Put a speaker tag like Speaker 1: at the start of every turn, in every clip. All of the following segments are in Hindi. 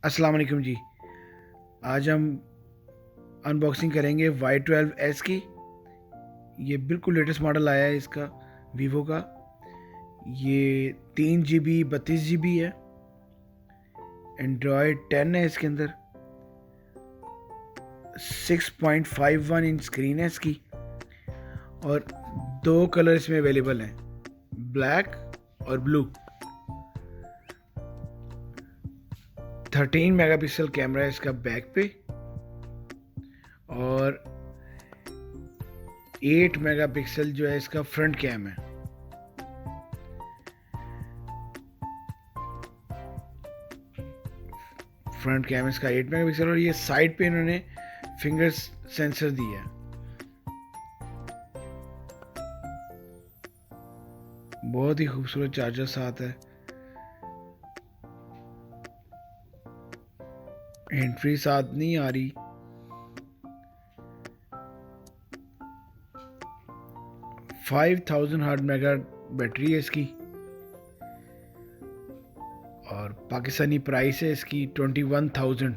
Speaker 1: अस्सलाम वालेकुम जी। आज हम अनबॉक्सिंग करेंगे Y12s की। ये बिल्कुल लेटेस्ट मॉडल आया है इसका, वीवो का। ये 3 GB 32 GB है। एंड्रॉयड 10 है इसके अंदर। 6.51 इंच स्क्रीन है इसकी और दो कलर इसमें अवेलेबल हैं, ब्लैक और ब्लू। 13 मेगापिक्सल कैमरा है इसका बैक पे और 8 मेगापिक्सल जो है इसका फ्रंट कैम है। फ्रंट कैम इसका 8 मेगापिक्सल और ये साइड पे इन्होंने फिंगर सेंसर दिया है। बहुत ही खूबसूरत चार्जर साथ है। हैंड फ्री साथ नहीं आ रही। फाइव 5000 मेगा बैटरी है इसकी और पाकिस्तानी प्राइस है इसकी 21,000।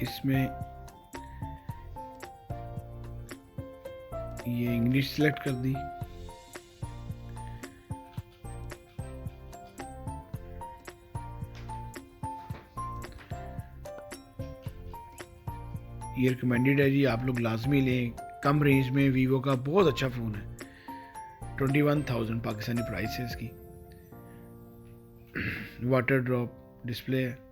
Speaker 1: इसमें ये इंग्लिश सेलेक्ट कर दी। ये रिकमेंडेड है जी, आप लोग लाजमी लें। कम रेंज में वीवो का बहुत अच्छा फ़ोन है। 21,000 पाकिस्तानी प्राइस है इसकी। वाटर ड्रॉप डिस्प्ले है।